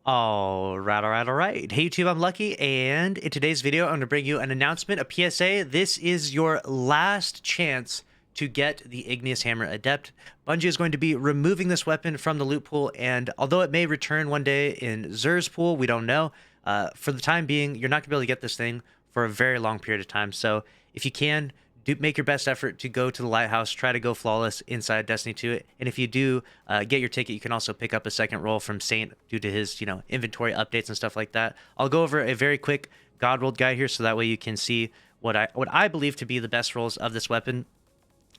All right. Hey YouTube, I'm Lucky, and in today's video, I'm going to bring you an announcement, a PSA. This is your last chance to get the Igneous Hammer Adept. Bungie is going to be removing this weapon from the loot pool, and although it may return one day in Xur's pool, we don't know. For the time being, you're not going to be able to get this thing for a very long period of time. So if you can, make your best effort to go to the lighthouse, try to go flawless inside Destiny 2. And if you do get your ticket, you can also pick up a second roll from Saint due to his, inventory updates and stuff like that. I'll go over a very quick God rolled guide here, so that way you can see what I believe to be the best rolls of this weapon.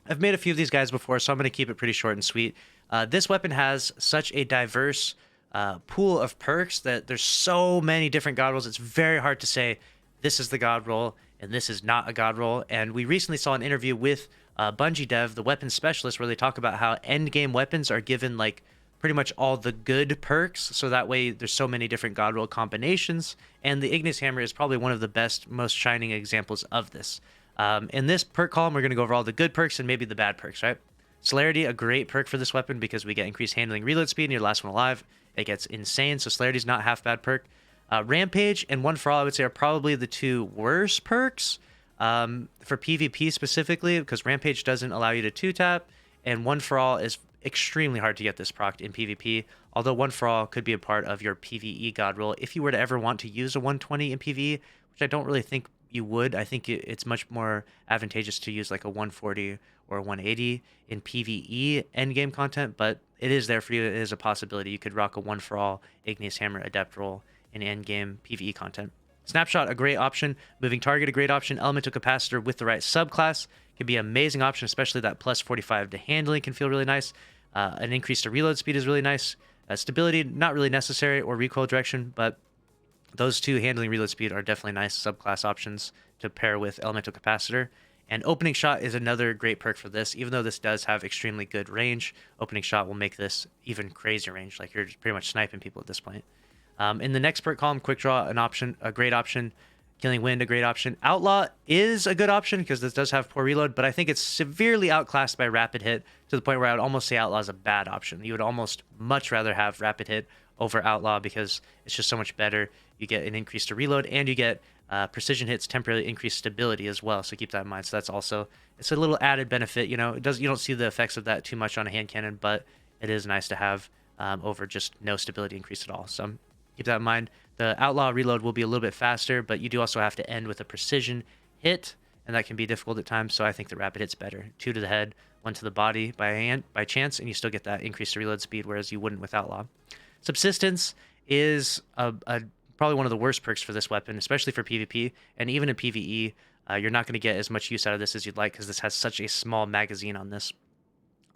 I've made a few of these guys before, so I'm going to keep it pretty short and sweet. This weapon has such a diverse pool of perks that there's so many different God rolls. It's very hard to say this is the God roll and this is not a God roll. And we recently saw an interview with Bungie dev, the weapons specialist, where they talk about how end game weapons are given like pretty much all the good perks, so that way there's so many different God roll combinations, and the Igneous Hammer is probably one of the best, most shining examples of this. In this perk column, we're going to go over all the good perks and maybe the bad perks, right? Celerity, a great perk for this weapon because we get increased handling, reload speed, and you're the last one alive. It gets insane, so Celerity's not half bad perk. Rampage and One for All, I would say, are probably the two worst perks for PvP specifically, because Rampage doesn't allow you to two-tap, and One for All is extremely hard to get this procced in PvP, although One for All could be a part of your PvE God roll if you were to ever want to use a 120 in PvE, which I don't really think you would. I think it's much more advantageous to use like a 140 or a 180 in PvE endgame content, but it is there for you. It is a possibility. You could rock a One for All Igneous Hammer Adept roll in endgame PvE content. Snapshot, a great option. Moving Target, a great option. Elemental Capacitor with the right subclass can be an amazing option, especially that plus 45 to handling can feel really nice. An increase to reload speed is really nice. Stability, not really necessary, or recoil direction, but those two, handling, reload speed, are definitely nice subclass options to pair with Elemental Capacitor. And Opening Shot is another great perk for this. Even though this does have extremely good range, Opening Shot will make this even crazier range. Like, you're just pretty much sniping people at this point. In the next perk column, Quick Draw, a great option. Killing Wind, a great option. Outlaw is a good option because this does have poor reload, but I think it's severely outclassed by Rapid Hit to the point where I would almost say Outlaw is a bad option. You would almost much rather have Rapid Hit over Outlaw because it's just so much better. You get an increase to reload, and you get precision hits, temporarily increased stability as well. So keep that in mind. So that's also, it's a little added benefit. You don't see the effects of that too much on a hand cannon, but it is nice to have over just no stability increase at all. So keep that in mind. The Outlaw reload will be a little bit faster, but you do also have to end with a precision hit, and that can be difficult at times. So I think the Rapid Hit's better. 2 to the head, 1 to the body by chance, and you still get that increased reload speed, whereas you wouldn't with Outlaw. Subsistence is probably one of the worst perks for this weapon, especially for PvP, and even in PvE, you're not going to get as much use out of this as you'd like because this has such a small magazine on this.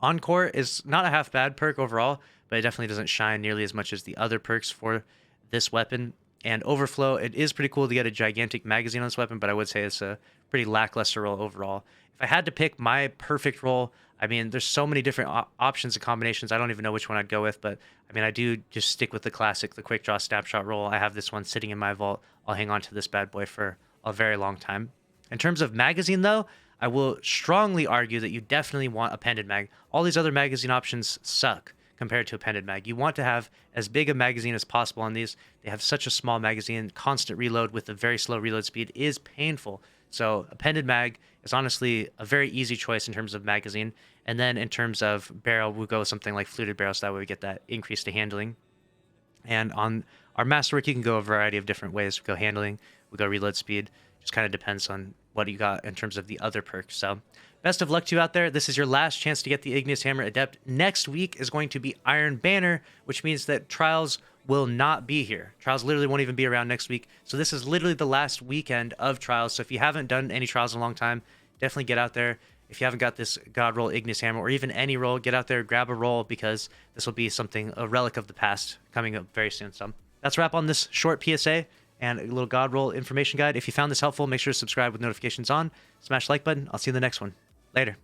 Encore is not a half bad perk overall, but it definitely doesn't shine nearly as much as the other perks for this weapon. And Overflow, it is pretty cool to get a gigantic magazine on this weapon, but I would say it's a pretty lackluster roll overall. If I had to pick my perfect roll, I mean, there's so many different options and combinations. I don't even know which one I'd go with, but I mean, I do just stick with the classic, the Quick Draw Snapshot roll. I have this one sitting in my vault. I'll hang on to this bad boy for a very long time. In terms of magazine, though, I will strongly argue that you definitely want appended mag. All these other magazine options suck compared to appended mag. You want to have as big a magazine as possible on these. They have such a small magazine. Constant reload with a very slow reload speed is painful. So appended mag is honestly a very easy choice in terms of magazine. And then in terms of barrel, we'll go with something like fluted barrel, so that way we get that increase to handling. And on our masterwork, you can go a variety of different ways. We go handling, we go reload speed. Just kind of depends on what you got in terms of the other perks. So best of luck to you out there. This is your last chance to get the Igneous Hammer Adept. Next week is going to be Iron Banner, which means that Trials will not be here. Trials literally won't even be around next week. So this is literally the last weekend of Trials. So if you haven't done any Trials in a long time, definitely get out there. If you haven't got this God roll, Igneous Hammer, or even any roll, get out there, grab a roll, because this will be something, a relic of the past, coming up very soon. So that's a wrap on this short PSA and a little God roll information guide. If you found this helpful, make sure to subscribe with notifications on. Smash the like button. I'll see you in the next one. Later.